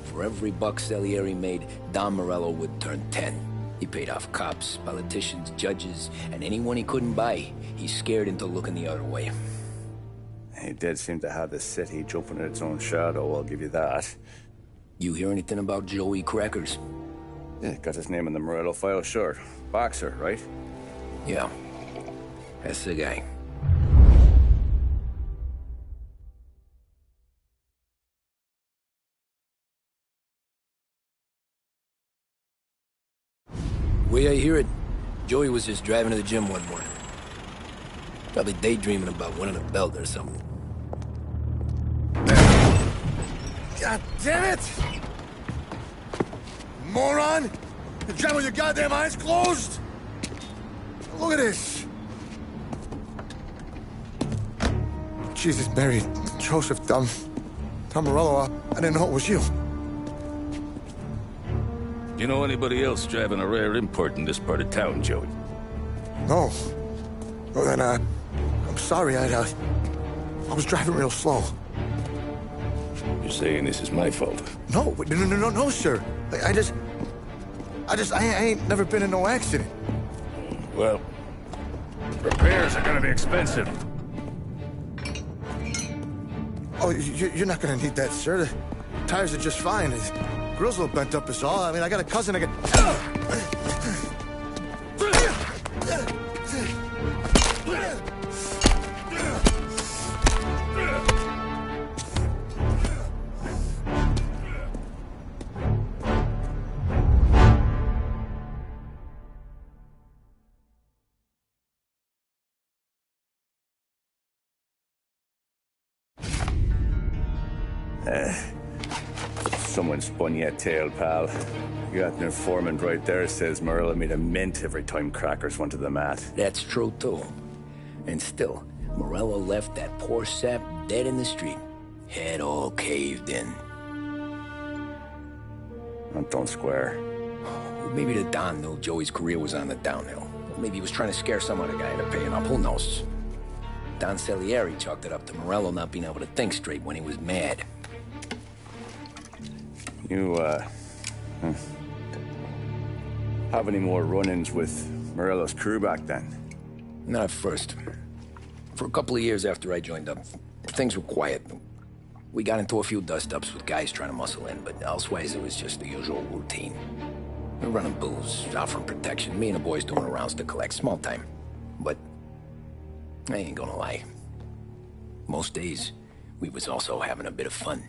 Speaker 2: For every buck Salieri made, Don Morello would turn 10. He paid off cops, politicians, judges, and anyone he couldn't buy, he scared into looking the other way.
Speaker 1: He did seem to have the city jumping at its own shadow, I'll give you that.
Speaker 2: You hear anything about Joey Crackers?
Speaker 1: Yeah, got his name in the Morello file, sure. Boxer, right?
Speaker 2: Yeah, that's the guy. Way I hear it, Joey was just driving to the gym one morning. Probably daydreaming about winning a belt or something.
Speaker 8: God damn it! Moron! You driving with your goddamn eyes closed? Look at this! Jesus, Mary, Joseph, Tom Morello, I didn't know it was you.
Speaker 20: You know anybody else driving a rare import in this part of town, Joey?
Speaker 8: No. Well, then, I'm sorry, I was driving real slow.
Speaker 20: You're saying this is my fault?
Speaker 8: No, sir. I ain't never been in no accident.
Speaker 20: Well, Repairs are gonna be expensive.
Speaker 21: Oh, you're not gonna need that, sir. The tires are just fine. The grill's a little bent up is all. I mean, I got a cousin I can...
Speaker 1: Someone spun you a tail, pal. You got an informant right there says Morello made a mint every time crackers went to the mat.
Speaker 2: That's true, too. And still, Morello left that poor sap dead in the street. Head all caved in.
Speaker 1: That don't square.
Speaker 2: Maybe the Don knew Joey's career was on the downhill. Maybe he was trying to scare some other guy into paying up. Who knows? Don Salieri chalked it up to Morello not being able to think straight when he was mad.
Speaker 1: You, have any more run-ins with Morello's crew back then?
Speaker 2: Not at first. For a couple of years after I joined up, things were quiet. We got into a few dust-ups with guys trying to muscle in, but elsewise it was just the usual routine. We're running booze, offering protection, me and the boys doing rounds to collect, small time. But I ain't gonna lie. Most days, we was also having a bit of fun.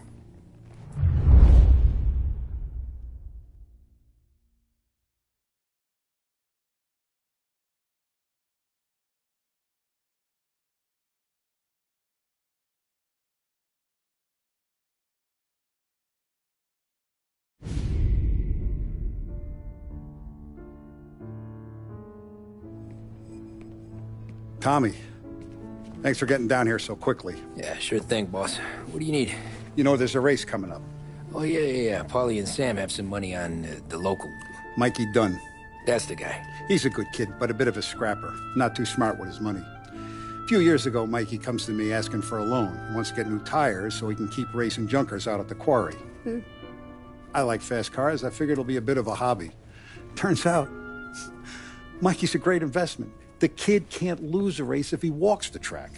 Speaker 8: Tommy, thanks for getting down here so quickly.
Speaker 2: Yeah, sure thing, boss. What do you need?
Speaker 8: You know, there's a race coming up.
Speaker 2: Oh, yeah. Paulie and Sam have some money on the local.
Speaker 8: Mikey Dunn.
Speaker 2: That's the guy.
Speaker 8: He's a good kid, but a bit of a scrapper. Not too smart with his money. A few years ago, Mikey comes to me asking for a loan. He wants to get new tires so he can keep racing junkers out at the quarry. I like fast cars. I figured it'll be a bit of a hobby. Turns out, Mikey's a great investment. The kid can't lose a race if he walks the track.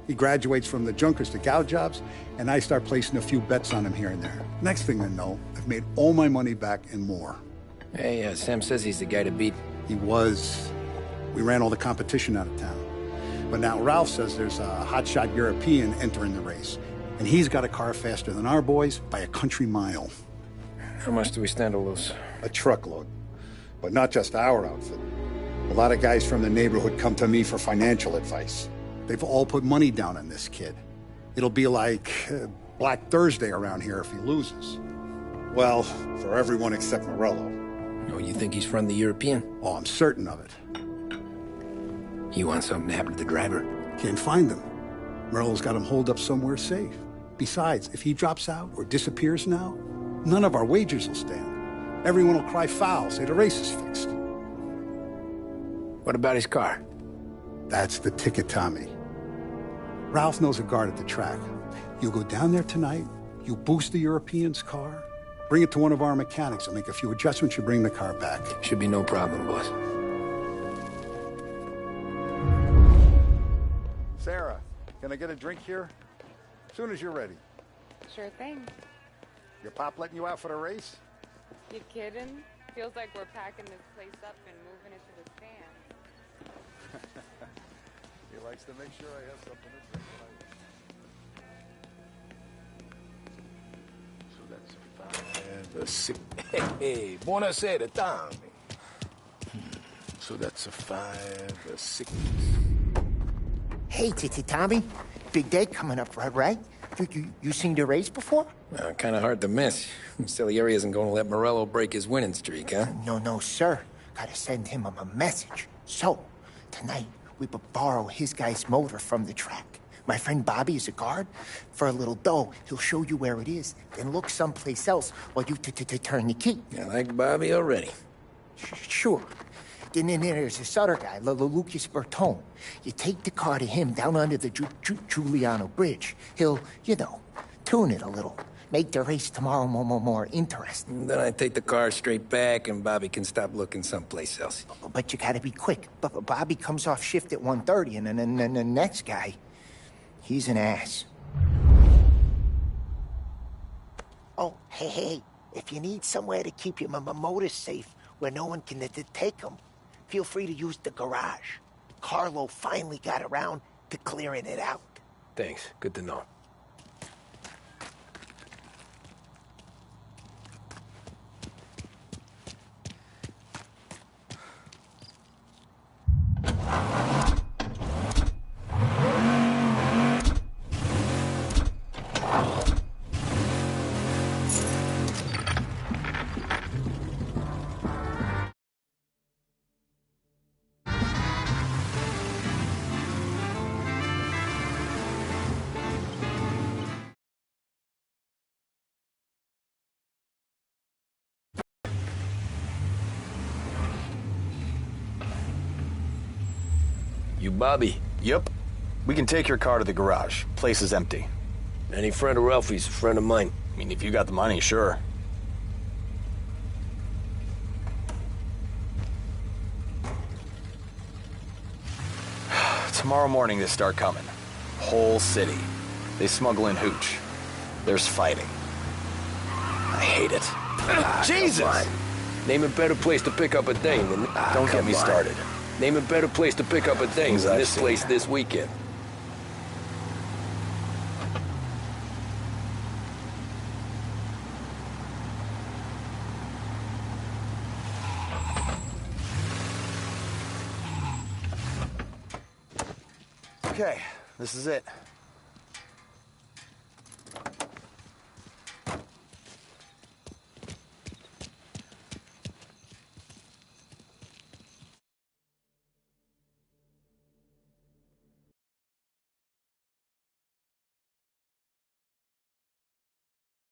Speaker 8: He graduates from the junkers to gal jobs, and I start placing a few bets on him here and there. Next thing I know, I've made all my money back and more.
Speaker 2: Hey, Sam says he's the guy to beat.
Speaker 8: He was. We ran all the competition out of town. But now Ralph says there's a hotshot European entering the race, and he's got a car faster than our boys by a country mile.
Speaker 2: How much do we stand to lose?
Speaker 8: A truckload. But not just our outfit. A lot of guys from the neighborhood come to me for financial advice. They've all put money down on this kid. It'll be like Black Thursday around here if he loses. Well, for everyone except Morello.
Speaker 2: Oh, you think he's from the European?
Speaker 8: Oh, I'm certain of it.
Speaker 2: You want something to happen to the driver?
Speaker 8: Can't find him. Morello's got him holed up somewhere safe. Besides, if he drops out or disappears now, none of our wagers will stand. Everyone will cry foul, say the race is fixed.
Speaker 2: What about his car?
Speaker 8: That's the ticket, Tommy. Ralph knows a guard at the track. You go down there tonight, you boost the European's car, bring it to one of our mechanics, and make a few adjustments, you bring the car back.
Speaker 2: Should be no problem, boss.
Speaker 8: Sarah, can I get a drink here? As soon as you're ready.
Speaker 17: Sure thing.
Speaker 8: Your pop letting you out for the race?
Speaker 17: You kidding? Feels like we're packing this place up and moving it to the stand.
Speaker 8: He likes to make sure I have something to drink.
Speaker 20: So that's 5, 6. Hey, buonasera, Tommy. So that's a 5, 6.
Speaker 13: Hey, Tommy. Big day coming up, right? You seen the race before?
Speaker 2: Kind of hard to miss. Salieri isn't going to let Morello break his winning streak, huh?
Speaker 13: No, sir. Gotta send him a message. So, tonight, we borrow his guy's motor from the track. My friend Bobby is a guard. For a little dough, he'll show you where it is, then look someplace else while you turn the key.
Speaker 2: I like Bobby already.
Speaker 13: Sure. Then there's this other guy, Lucas Bertone. You take the car to him down under the Giuliano Bridge. He'll, tune it a little. Make the race tomorrow more interesting.
Speaker 2: Then I take the car straight back and Bobby can stop looking someplace else.
Speaker 13: But you gotta be quick. Bobby comes off shift at 1:30, and then the next guy, he's an ass.
Speaker 19: Oh, hey, if you need somewhere to keep your motor safe where no one can take them, feel free to use the garage. Carlo finally got around to clearing it out.
Speaker 2: Thanks. Good to know. You Bobby?
Speaker 3: Yep. We can take your car to the garage. Place is empty.
Speaker 2: Any friend of Ralphie's, a friend of mine.
Speaker 3: I mean, if you got the money, sure. Tomorrow morning they start coming. Whole city. They smuggle in hooch. There's fighting. I hate it. Jesus!
Speaker 2: Name a better place to pick up a dame than...
Speaker 3: Don't get me started.
Speaker 2: Name a better place to pick up a dame than this place this weekend.
Speaker 3: Okay, this is it.